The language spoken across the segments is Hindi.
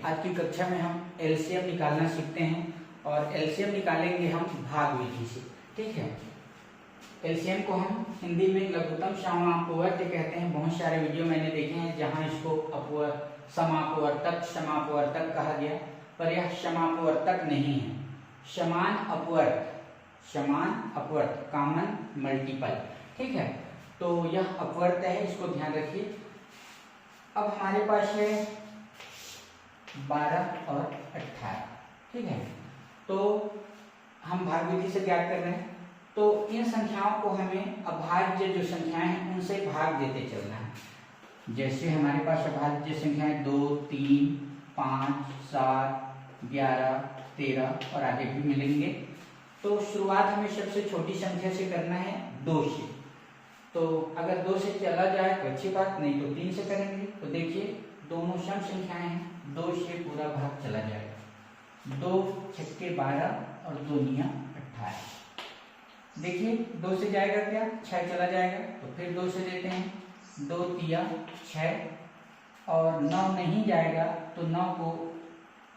आज की कक्षा में हम एलसीएम निकालना सीखते हैं और एलसीएम निकालेंगे हम भाग विधि से। ठीक है, एलसीएम को हम हिंदी में लघुत्तम समापवर्त कहते हैं। बहुत सारे वीडियो मैंने देखे हैं जहां इसको समापवर्तक समापवर्तक कहा गया, पर यह समापवर्तक नहीं है, समान अपवर्त, समान अपवर्त, कॉमन मल्टीपल। ठीक है, तो यह अपवर्त है, इसको ध्यान रखिए। अब हमारे पास है 12 और 18। ठीक है, तो हम भाग विधि से ज्ञात कर रहे हैं, तो इन संख्याओं को हमें अभाज्य जो संख्याएं हैं उनसे भाग देते चलना है। जैसे हमारे पास अभाज्य संख्याएं 2, 3, 5, 7, 11, 13 और आगे भी मिलेंगे। तो शुरुआत हमें सबसे छोटी संख्या से करना है, 2 से। तो अगर 2 से चला जाए तो अच्छी बात, नहीं तो 3 से करेंगे। तो देखिए दोनों सम संख्याएं हैं, 2 से पूरा भाग चला जाएगा। 2 छक्के 12 और 2 निया 18। देखिए 2 से जाएगा क्या, 6 चला जाएगा, तो फिर 2 से देते हैं, 2 तिया 6 और 9 नहीं जाएगा तो 9 को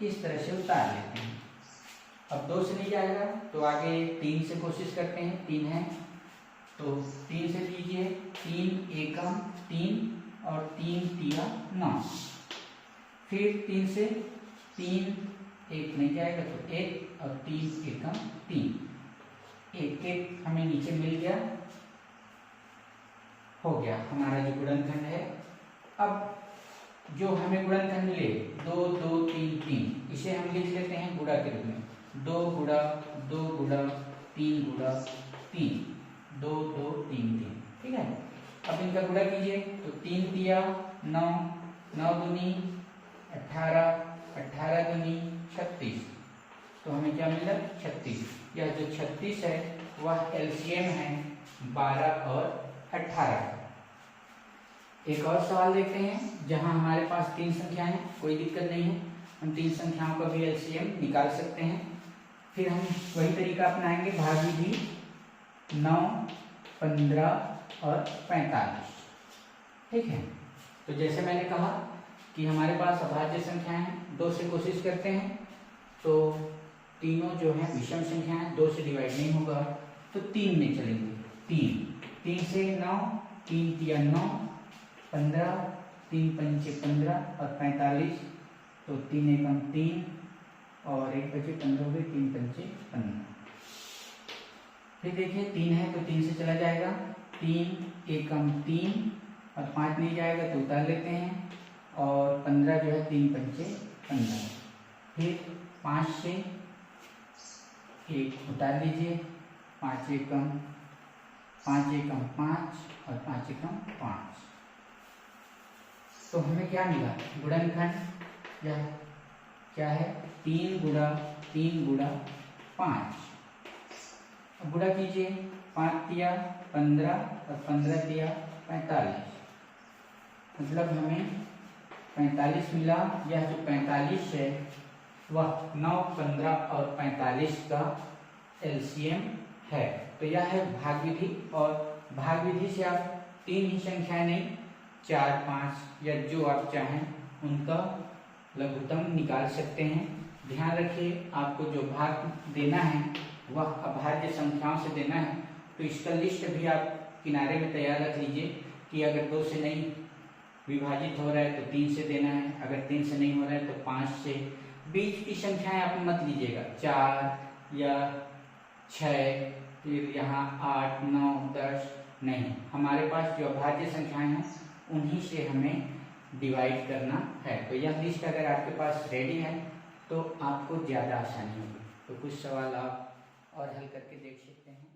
इस तरह से उतार लेते हैं। अब 2 से नहीं जाएगा तो आगे 3 से कोशिश करते हैं, 3 है तो 3 से कीजिए, 3 एकम 3 और 3 तिया 9। फिर 3 से 3 1 नहीं जाएगा तो 1 और 3 एकम 3, 1 1 हमें नीचे मिल गया, हो गया हमारा जो गुणनखंड है। अब जो हमें गुणनखंड मिले 2 2 3 3, इसे हम लिख लेते हैं गुणा के रूप में, 2 गुणा 2 गुणा 3 गुणा 3, 2 2 3 3। ठीक है, अब इनका गुणा कीजिए तो 3 तिया 9, 9 दूनी 18, 18 दूनी 36, तो हमें क्या मिला 36। यह जो 36 है वह एलसीएम है 12 और 18। एक और सवाल देखते हैं जहां हमारे पास 3 संख्याएं हैं, कोई दिक्कत नहीं है, हम 3 संख्याओं का भी एलसीएम निकाल सकते हैं। फिर हम वही तरीका अपनाएंगे, भाग विधि, 9, 15 और 45। ठीक है, तो जैसे मैंने कहा कि हमारे पास अभाज्य संख्याएं हैं, 2 से कोशिश करते हैं तो तीनों जो है विषम संख्या है, 2 से डिवाइड नहीं होगा तो 3 में चलेंगे। 3 से 9, 3 तिया 9, 15, 3 पंचे 15 और 45, तो 3 एकम 3 और 1 बचे 15 हुए, 3 पंचे 15। फिर देखिए 3 है तो 3 से चला जाएगा, 3 एकम 3 और 5 नहीं जाएगा तो उतार लेते हैं, और 15 जो है 3 पंचे 15। फिर 5 से 1 उतार लीजिए, 5 एकम 5 एकम 5 और 5 एकम 5। तो हमें क्या मिला, गुणनखंड यह क्या है, 3 गुणा 3 गुणा 5। अब गुणा कीजिए, 5 तिया 15 और 15 तिया 45, मतलब हमें 45 मिला। यह जो 45 है वह 9, 15 और 45 का एलसीएम है। तो यह है भाग विधि, और भाग विधि से आप 3 ही संख्याएं नहीं, 4, 5 या जो आप चाहें उनका लघुत्तम निकाल सकते हैं। ध्यान रखिए आपको जो भाग देना है वह अभाज्य संख्याओं से देना है, तो इसका लिस्ट भी आप किनारे में तैयार रख लीजिए कि अगर 2 से नहीं विभाजित हो रहा है तो 3 से देना है, अगर 3 से नहीं हो रहा है तो 5 से। बीच की संख्याएं आप मत लीजिएगा, 4 या 6, फिर यहाँ 8, 9, 10 नहीं, हमारे पास जो अभाज्य संख्याएं हैं उन्हीं से हमें डिवाइड करना है। तो यह लिस्ट अगर आपके पास रेडी है तो आपको ज़्यादा आसानी होगी। तो कुछ सवाल आप और हल करके देख सकते हैं।